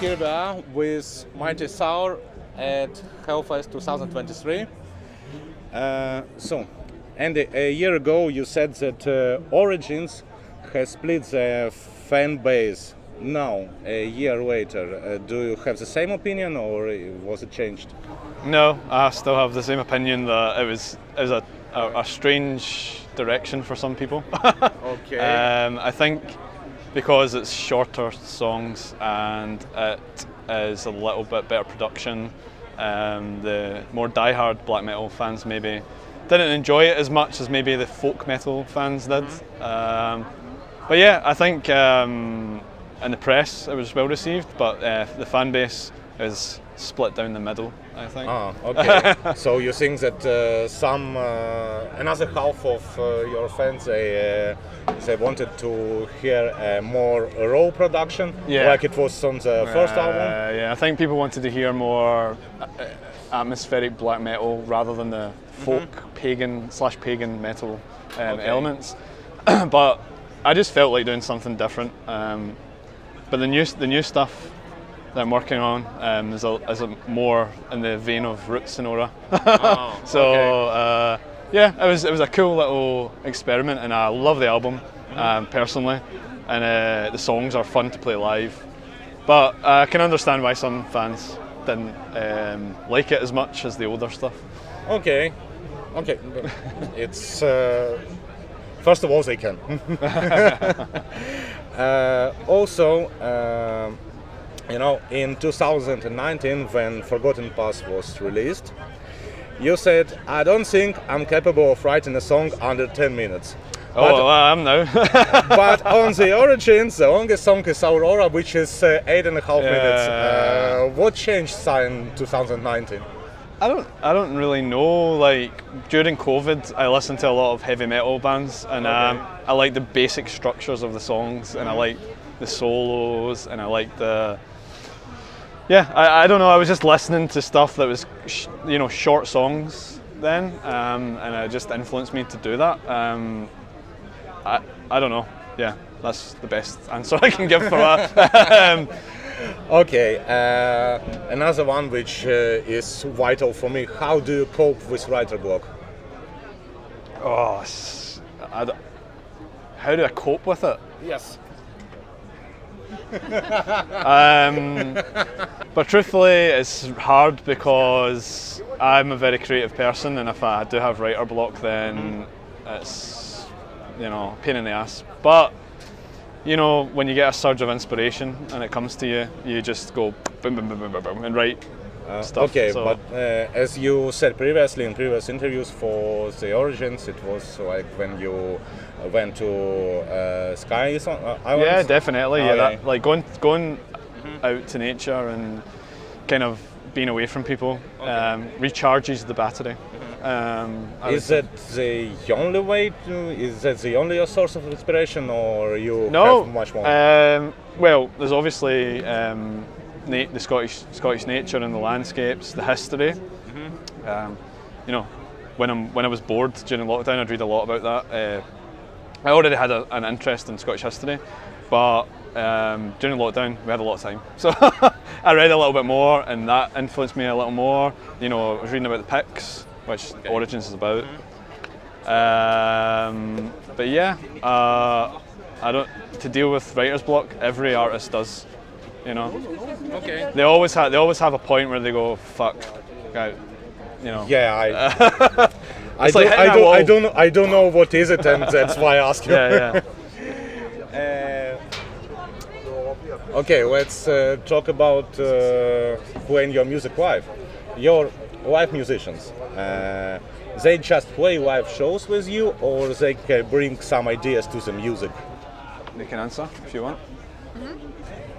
here we are with Mighty Saor at Hellfest 2023. So, Andy, a year ago you said that Origins has split the fan base. Now, a year later, do you have the same opinion or was it changed? No, I still have the same opinion that it was a strange direction for some people. Okay. I think because it's shorter songs and it is a little bit better production, the more die-hard black metal fans maybe didn't enjoy it as much as maybe the folk metal fans did. But yeah, I think in the press it was well received, but the fan base is split down the middle, I think. Ah, okay. So you think that another half of your fans they wanted to hear more raw production, like it was on the first album? Yeah, I think people wanted to hear more atmospheric black metal rather than the folk pagan metal elements. But I just felt like doing something different. But the new stuff that I'm working on is a more in the vein of Roots Sonora. Yeah, it was a cool little experiment, and I love the album personally, and the songs are fun to play live. But I can understand why some fans didn't like it as much as the older stuff. Okay. It's first of all they can. Also. In 2019, when Forgotten Path was released, you said, "I don't think I'm capable of writing a song under 10 minutes." Well, I am now. But on the Origins, the longest song is Aurora, which is 8.5 minutes. What changed in 2019? I don't really know. Like during COVID, I listened to a lot of heavy metal bands, and I like the basic structures of the songs, and I like the solos, and I like the. Yeah, I don't know. I was just listening to stuff that was, short songs then, and it just influenced me to do that. I don't know. Yeah, that's the best answer I can give for that. Okay, another one which is vital for me. How do you cope with writer block? Oh, how do I cope with it? Yes. But truthfully, it's hard because I'm a very creative person, and if I do have writer block, then it's a pain in the ass. But when you get a surge of inspiration and it comes to you, you just go boom, boom, boom, boom, boom, boom, and write stuff. Okay, so. But as you said previously in previous interviews for the Origins, it was like when you went to Sky Islands? Yeah, definitely. Like going out to nature and kind of being away from people recharges the battery. Is that the only way is that the only source of inspiration, or you have much more? Well, there's obviously the Scottish nature and the landscapes, the history. When I was bored during lockdown, I'd read a lot about that. I already had an interest in Scottish history, but during lockdown we had a lot of time, so I read a little bit more, and that influenced me a little more. I was reading about the Picts, which Origins is about. But yeah, to deal with writer's block, every artist does. Okay. They always have a point where they go, "Fuck." Yeah, I don't know what is it, and that's why I ask you. Yeah. Okay, let's talk about playing your music live. Your live musicians, they just play live shows with you, or they can bring some ideas to the music? They can answer if you want.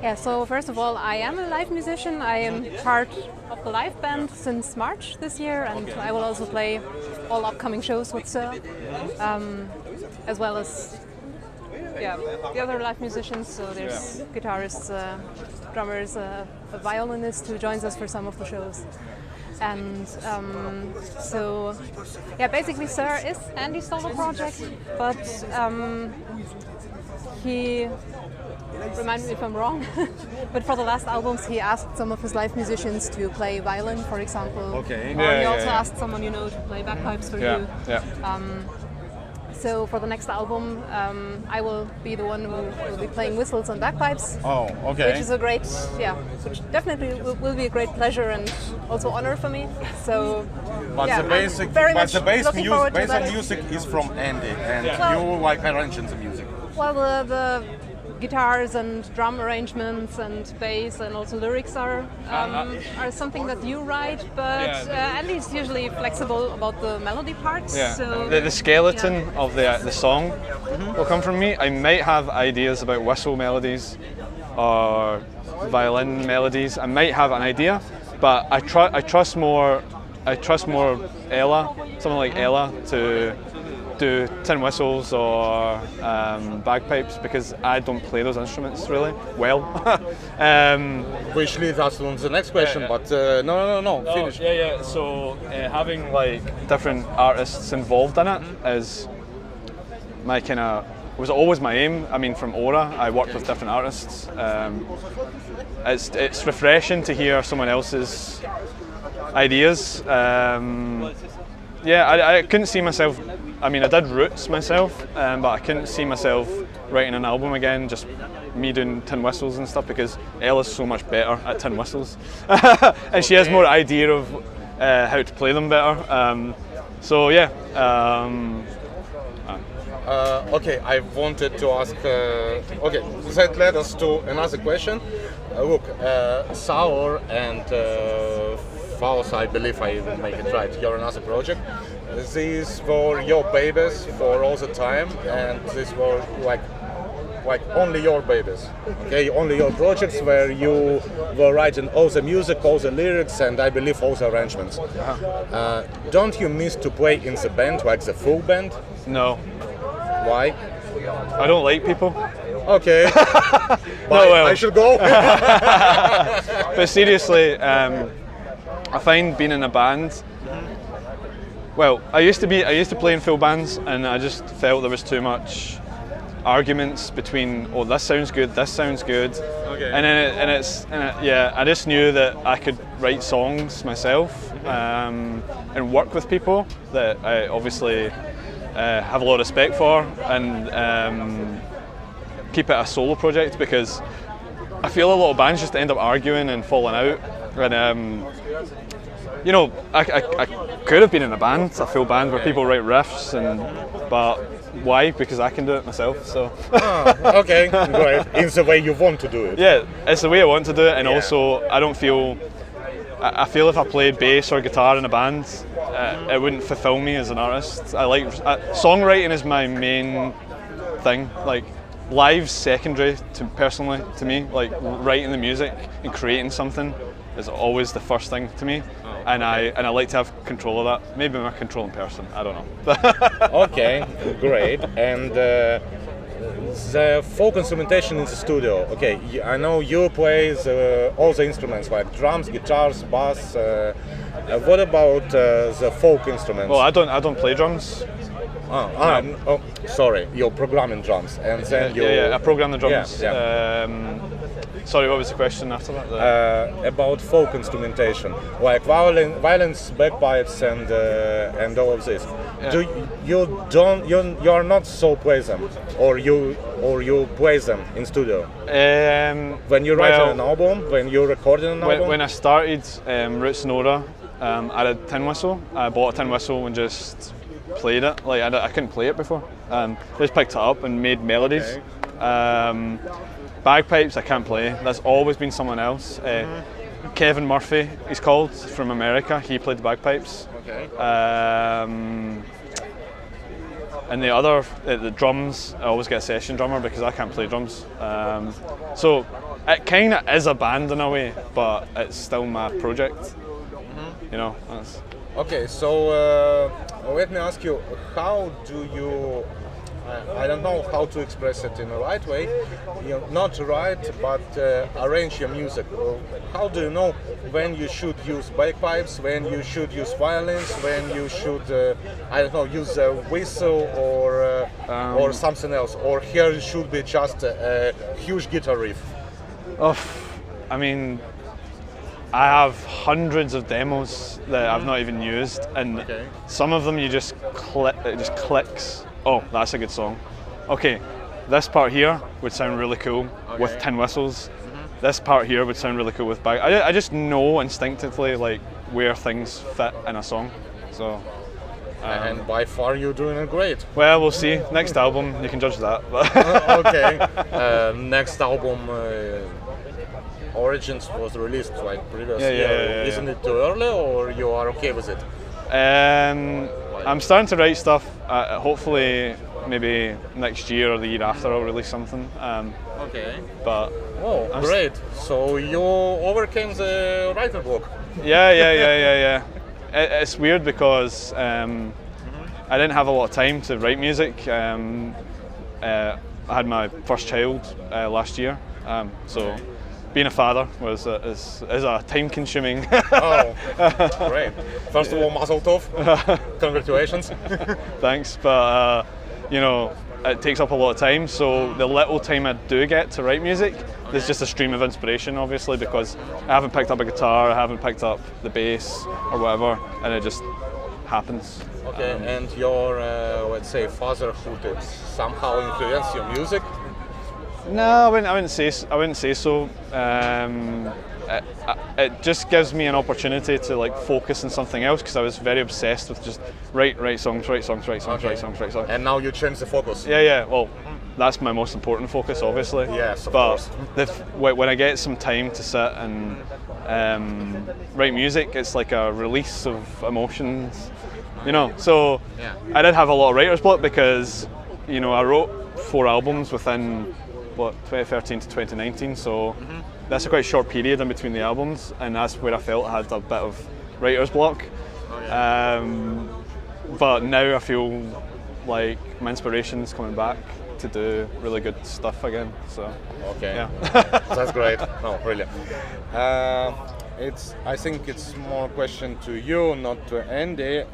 Yeah, so first of all, I am a live musician. I am part of the live band since March this year, and I will also play all upcoming shows with Sir, as well as the other live musicians. So there's guitarists, drummers, a violinist who joins us for some of the shows. And so, yeah, basically Sir is Andy's solo project, but he, remind me if I'm wrong, but for the last albums he asked some of his live musicians to play violin, for example. Okay. Or he also asked someone, you know, to play bagpipes for you. Yeah. So for the next album, I will be the one who will be playing whistles and bagpipes. Oh, okay. Which is a great, which definitely will be a great pleasure and also honor for me. So, But yeah, the basic, I'm very but much the base looking forward to basic that. music is from Andy, and Well- you like arranging the music. Well, the guitars and drum arrangements and bass and also lyrics are something that you write, but Andy's usually flexible about the melody parts. Yeah. So, The skeleton yeah. of the song will come from me. I might have ideas about whistle melodies or violin melodies. I might have an idea, but I trust more Ella, someone like Ella, to do tin whistles or bagpipes, because I don't play those instruments really well. Which leads us on the next question, yeah. but no, finish. So having like different artists involved in it is my was always my aim. I mean, from Aura, I worked with different artists. It's refreshing to hear someone else's ideas. I couldn't see myself. I mean, I did Roots myself, but I couldn't see myself writing an album again, just me doing tin whistles and stuff, because Ella's so much better at tin whistles, and she has more idea of how to play them better. Okay, I wanted to ask. That led us to another question. Look, Saor and Faust, I believe I will make it right. You're another project. These were your babies for all the time, and these were like only your babies. Okay, only your projects where you were writing all the music, all the lyrics, and I believe all the arrangements. Don't you miss to play in the band, like the full band? No, Why? I don't like people. Okay. well. I should go. But seriously, I find being in a band. Well, I used to play in full bands, and I just felt there was too much arguments between, oh, this sounds good, Okay. and I just knew that I could write songs myself and work with people that I obviously have a lot of respect for, and keep it a solo project, because I feel a lot of bands just end up arguing and falling out, and I could have been in a full band where people write riffs, but why? Because I can do it myself. So. Okay, great. In the way you want to do it. Yeah, it's the way I want to do it, and also I don't feel. I feel if I played bass or guitar in a band, it wouldn't fulfill me as an artist. Songwriting is my main thing. Like, live's secondary personally to me. Like, writing the music and creating something is always the first thing to me, and I like to have control of that. Maybe I'm a controlling person. I don't know. Okay, great. And the folk instrumentation in the studio. Okay, I know you play all the instruments like drums, guitars, bass. What about the folk instruments? Well, I don't play drums. Sorry, you're programming drums, and then I program the drums. Yeah. Sorry, what was the question after that? About folk instrumentation, like violins, bagpipes, and all of this. Yeah. You're not so play them, or you play them in studio? When you're writing an album, when you're recording an album? When I started Roots and Aura, I had a tin whistle. I bought a tin whistle and just played it. Like, I couldn't play it before. Just picked it up and made melodies. Okay. Bagpipes I can't play. That's always been someone else. Kevin Murphy, he's called, from America. He played the bagpipes. Okay. And the drums, I always get a session drummer because I can't play drums. So it kind of is a band in a way, but it's still my project. You know. Okay, so let me ask you, how do you I don't know how to express it in the right way. You not write, but arrange your music. How do you know when you should use bagpipes, when you should use violins, when you should, I don't know, use a whistle or something else, or here should be just a huge guitar riff? I mean, I have hundreds of demos that I've not even used, and some of them you just click, it just clicks. Oh, that's a good song. Okay, this part here would sound really cool with tin whistles. This part here would sound really cool with bag. I just know instinctively like where things fit in a song. So. And by far you're doing it great. Well, we'll see. Next album, you can judge that. Okay. Next album. Origins was released like previous year. Isn't it too early, or you are okay with it? I'm starting to write stuff. Hopefully, maybe next year or the year after, I'll release something. Okay. But great! So you overcame the writer block. Yeah. It's weird because I didn't have a lot of time to write music. I had my first child last year, so. Being a father is a time-consuming. Oh, great! First of all, mazel tov. Congratulations. Thanks, but you know, it takes up a lot of time. So the little time I do get to write music, there's just a stream of inspiration, obviously, because I haven't picked up a guitar, I haven't picked up the bass or whatever, and it just happens. Okay, and your let's say fatherhood, it somehow influenced your music? No, I wouldn't say so. It just gives me an opportunity to like focus on something else, because I was very obsessed with just write songs. And now you change the focus. Yeah. Well, that's my most important focus, obviously. Yes, of course. When I get some time to sit and write music, it's like a release of emotions. You know, so I did have a lot of writer's block because, you know, I wrote 4 albums within 2013 to 2019, so that's a quite short period in between the albums, and that's where I felt I had a bit of writer's block. But now I feel like my inspiration's coming back to do really good stuff again. So That's great. No, really. I think it's more a question to you, not to Andy.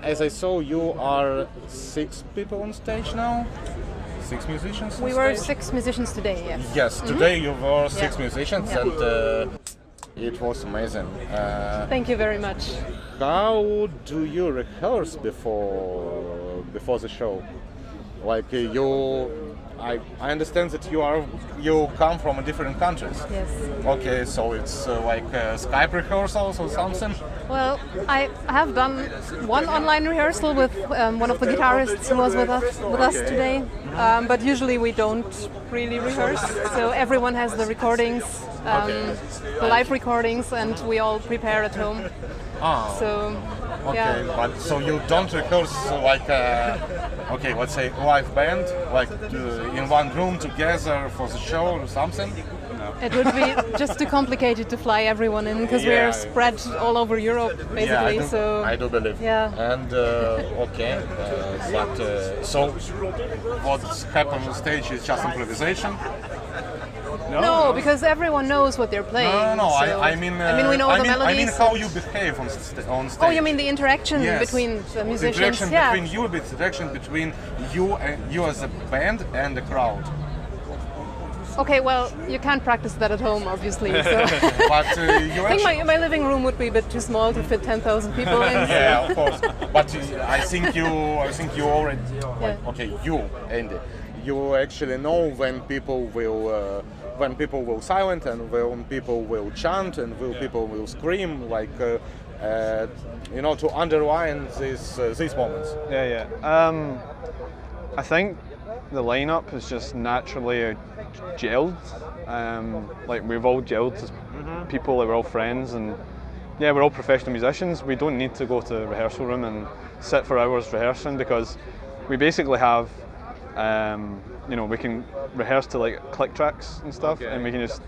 As I saw, you are 6 people on stage now. 6 musicians? We were 6 musicians today, yes. Yes, today you were 6 musicians, and it was amazing. Thank you very much. How do you rehearse before the show? Like I understand that you come from different countries. Yes. Okay, so it's like Skype rehearsals or something? Well, I have done one online rehearsal with one of the guitarists who was with us today, but usually we don't really rehearse. So everyone has the recordings, the live recordings, and we all prepare at home. So. Okay, but so you don't rehearse like let's say live band, like in one room together for the show or something? No. It would be just too complicated to fly everyone in, because we're spread all over Europe, basically. I do believe. Yeah. And so what happens on stage is just improvisation? No, because everyone knows what they're playing. No. So I mean, we know the melodies. I mean how you behave on stage. Oh, you mean the interaction between the musicians? The interaction between you as a band and the crowd. Okay, well, you can't practice that at home, obviously. So. But I think my living room would be a bit too small to fit 10,000 people in. Yeah, of course. But I think you already. You, Andy, you actually know when people will silent and when people will chant and when people will scream, like to underline these moments. I think the lineup is just naturally gelled. Like we've all gelled as people, we're all friends, and we're all professional musicians. We don't need to go to the rehearsal room and sit for hours rehearsing, because we basically have we can rehearse to like click tracks and stuff, and we can just,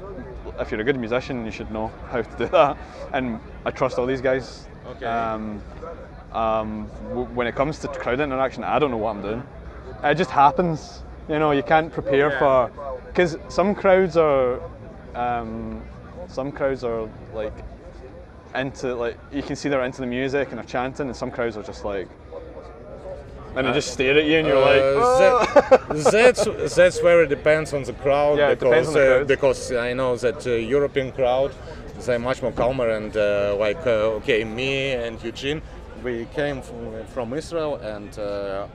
if you're a good musician, you should know how to do that. And I trust all these guys. Okay. When it comes to crowd interaction, I don't know what I'm doing. it just happens. You know, you can't prepare for, because some crowds are like into, like, you can see they're into the music and they're chanting, and some crowds are just like, and they just stare at you and you're like, oh. That's where it depends on the crowd, Yeah, it depends on the crowd. because I know that European crowd, they're much more calmer and okay, me and Eugene, we came from Israel, and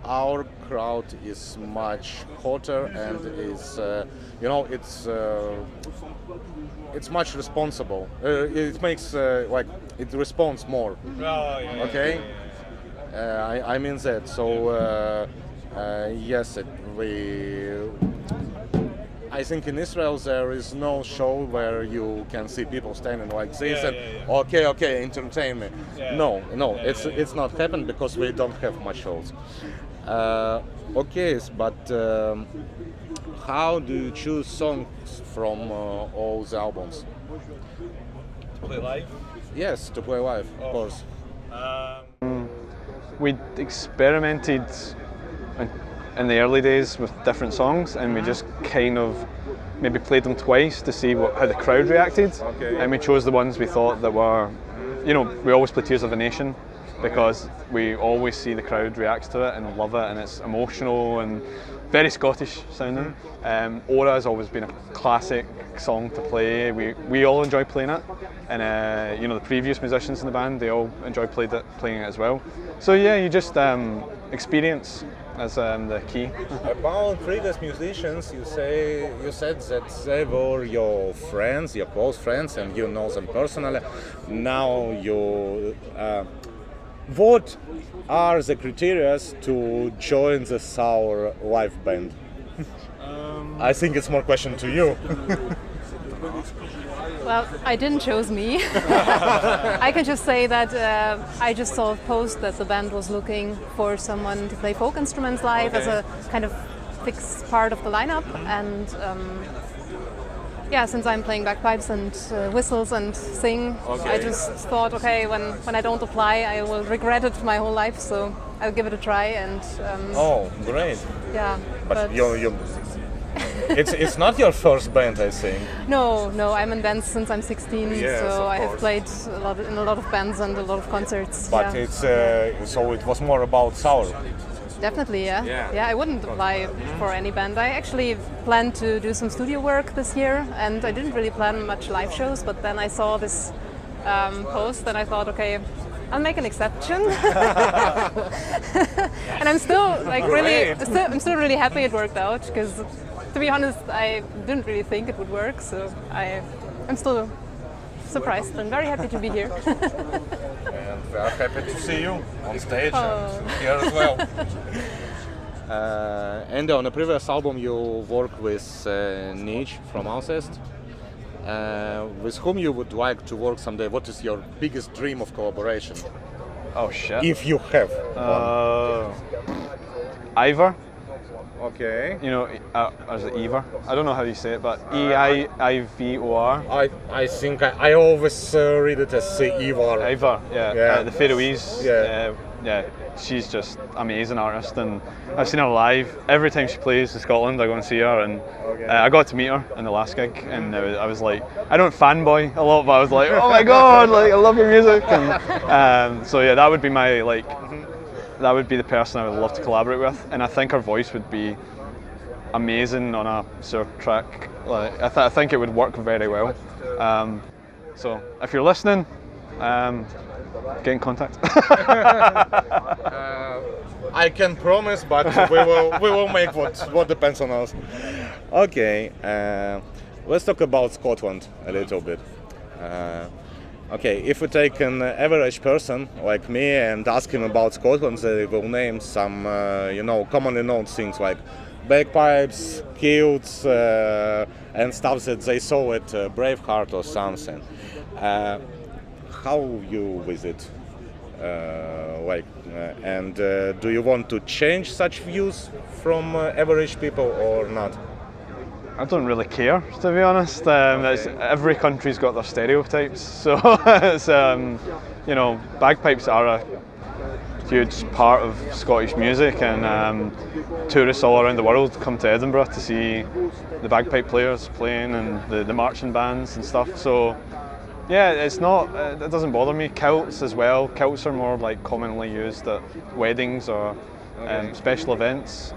our crowd is much hotter and is, it's much responsible. It makes like it responds more. Okay. I mean that. So yes, I think in Israel there is no show where you can see people standing like this and okay, entertain me. No, it's not happened because we don't have much shows. But how do you choose songs from all the albums? To play live? Yes, to play live, of course. We experimented in the early days with different songs, and we just kind of maybe played them twice to see how the crowd reacted. Okay. And we chose the ones we thought that were, we always play Tears of a Nation because we always see the crowd reacts to it and love it, and it's emotional and very Scottish sounding. Aura has always been a classic song to play. We all enjoy playing it, and the previous musicians in the band, they all enjoy playing it as well. So yeah, you just experience as the key. About previous musicians, you said that they were your friends, your close friends, and you know them personally. Now what are the criteria to join the Saor live band? I think it's more question to you. Well, I didn't choose me. I can just say that I just saw a post that the band was looking for someone to play folk instruments live as a kind of fixed part of the lineup, and since I'm playing bagpipes and whistles and sing, I just thought, okay, when I don't apply, I will regret it my whole life, so I'll give it a try. And oh, great! Yeah, but it's not your first band, I think. No, I'm in bands since I'm 16, Yes, so I have course. played in a lot of bands and a lot of concerts. But yeah. it's so it was more about Saor. Definitely, yeah. Yeah. I wouldn't apply for any band. I actually planned to do some studio work this year, and I didn't really plan much live shows, but then I saw this post and I thought, okay, I'll make an exception. And I'm still I'm still really happy it worked out, because to be honest, I didn't really think it would work, so I'm still surprised and very happy to be here. And we are happy to see you on stage and here as well. And on the previous album you worked with Niche from Alcest. With whom you would like to work someday? What is your biggest dream of collaboration? Oh shit. If you have one. Ivor. Okay. Or is it Ivor? I don't know how you say it, but Eivor. I think I always read it as Ivor. Ivor, yeah. The Faroese. Yeah. She's just amazing artist, and I've seen her live. Every time she plays in Scotland, I go and see her, and I got to meet her in the last gig, and I was like, I don't fanboy a lot, but I was like, oh my god, like I love your music, and so yeah, that would be my that would be the person I would love to collaborate with, and I think her voice would be amazing on a Saor track. Like I think it would work very well. So if you're listening, get in contact. I can promise, but we will make what depends on us. Okay, let's talk about Scotland a little bit. Okay, if we take an average person like me and ask him about Scotland, they will name some commonly known things like bagpipes, kilts, and stuff that they saw at Braveheart or something. How you visit? And do you want to change such views from average people or not? I don't really care, to be honest. Every country's got their stereotypes, so it's, bagpipes are huge part of Scottish music, and tourists all around the world come to Edinburgh to see the bagpipe players playing and the marching bands and stuff. So yeah, it's not, it doesn't bother me. Kilts as well. Kilts are more like commonly used at weddings or special events.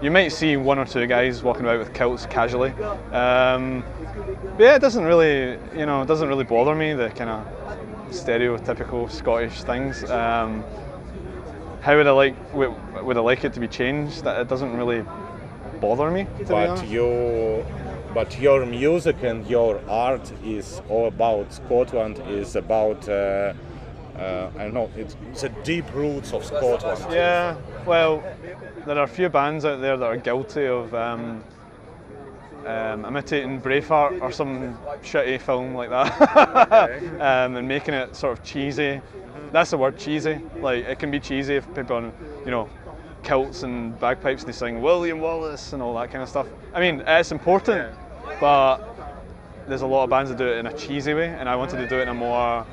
You might see one or two guys walking about with kilts casually. But yeah, it doesn't really, it doesn't really bother me, the kind of stereotypical Scottish things. How would I like it to be changed? That it doesn't really bother me, to be honest. But your music and your art is all about Scotland. Is about I don't know. It's the deep roots of Scotland. Yeah. Well, there are a few bands out there that are guilty of imitating Braveheart or some shitty film like that, and making it sort of cheesy. That's the word, cheesy. Like, it can be cheesy if people are, kilts and bagpipes and they sing William Wallace and all that kind of stuff. I mean, it's important, but there's a lot of bands that do it in a cheesy way, and I wanted to do it in a more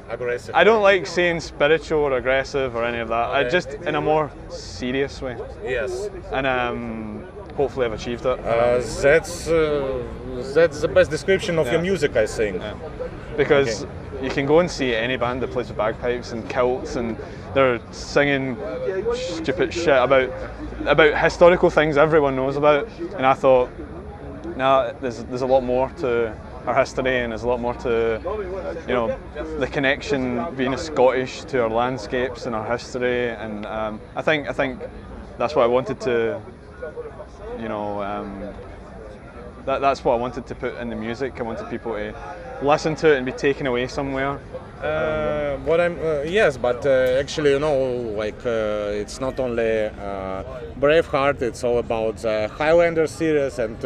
aggressive. I don't like saying spiritual or aggressive or any of that. I just in a more serious way. Yes. And hopefully I've achieved it. That's the best description of your music, I think. Yeah. Because you can go and see any band that plays with bagpipes and kilts, and they're singing stupid shit about historical things everyone knows about. And I thought, there's a lot more to our history, and there's a lot more to, the connection being Scottish to our landscapes and our history. And I think that's what I wanted to, that's what I wanted to put in the music. I wanted people to listen to it and be taken away somewhere. Yes, but actually, it's not only Braveheart. It's all about the Highlander series, and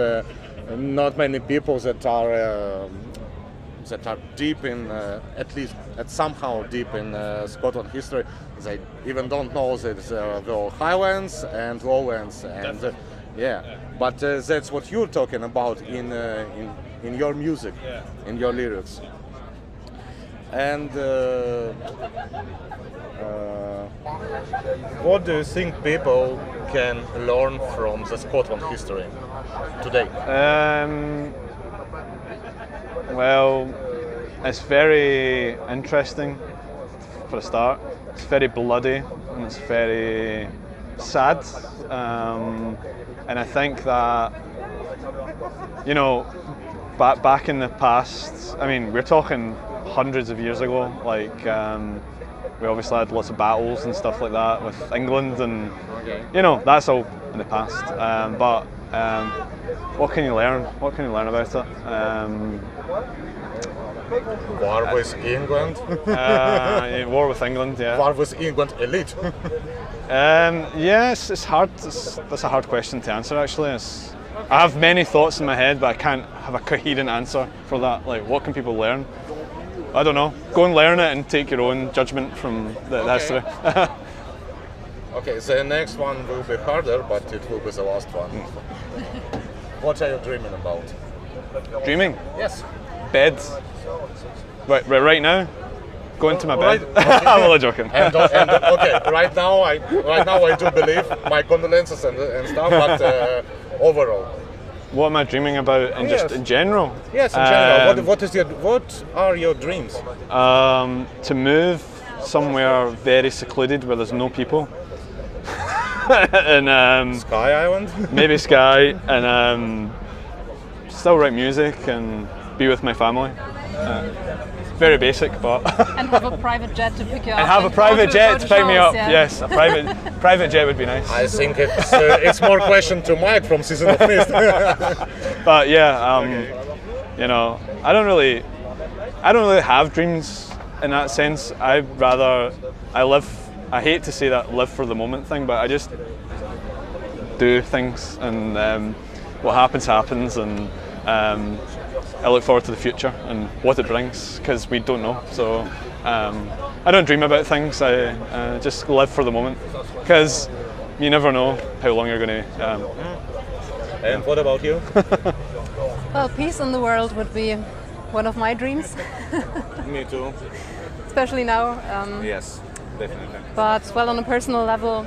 not many people that are deep in, somehow deep in Scotland history. They even don't know that there were Highlands and Lowlands, and But that's what you're talking about in your music, in your lyrics. And what do you think people can learn from the Scotland history today? Well, it's very interesting for a start. It's very bloody and it's very sad. And I think that, back in the past, I mean, we're talking hundreds of years ago, we obviously had lots of battles and stuff like that with England, and that's all in the past. But what can you learn? What can you learn about it? War with England? War with England, yeah. War with England elite? Yes, it's hard. That's a hard question to answer, actually. I have many thoughts in my head, but I can't have a coherent answer for that. Like, what can people learn? I don't know. Go and learn it and take your own judgment from the history. Okay, the next one will be harder, but it will be the last one. What are you dreaming about? Dreaming? Yes. Bed. Right now? Going to my bed? Right. I'm only joking. And okay, right now I do believe, my condolences and stuff, but overall. What am I dreaming about just in general? Yes, in general. What are your dreams? To move somewhere very secluded where there's no people. And Sky Island? Maybe Sky, and still write music and be with my family. Very basic, but and have a private jet to pick you up. And have a private jet to pick me up. Yeah. Yes, a private jet would be nice. I think it's more question to Mike from Season of Mist. But yeah, I don't really have dreams in that sense. I hate to say that live for the moment thing, but I just do things, and what happens, and I look forward to the future and what it brings, because we don't know. So I don't dream about things. I just live for the moment, because you never know how long you're going to. And what about you? Well, peace in the world would be one of my dreams. Me too. Especially now. Yes. Definitely. But well, on a personal level,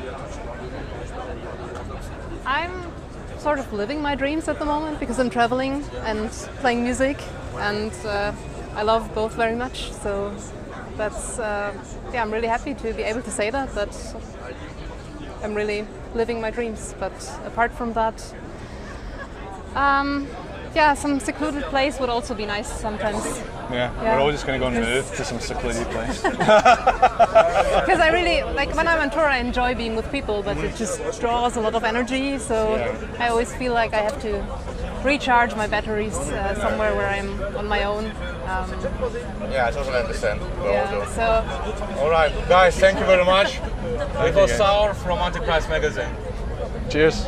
I'm sort of living my dreams at the moment because I'm traveling and playing music, and I love both very much. So that's yeah, I'm really happy to be able to say that I'm really living my dreams. But apart from that, yeah, some secluded place would also be nice sometimes. Yeah, Yeah. we're all just going to go and move to some secluded place. Because I really, like when I'm on tour, I enjoy being with people, but it just draws a lot of energy. So I always feel like I have to recharge my batteries somewhere where I'm on my own. Yeah, I totally understand. Yeah, so All right, guys, thank you very much. It was guys. Saor from Antichrist magazine. Cheers.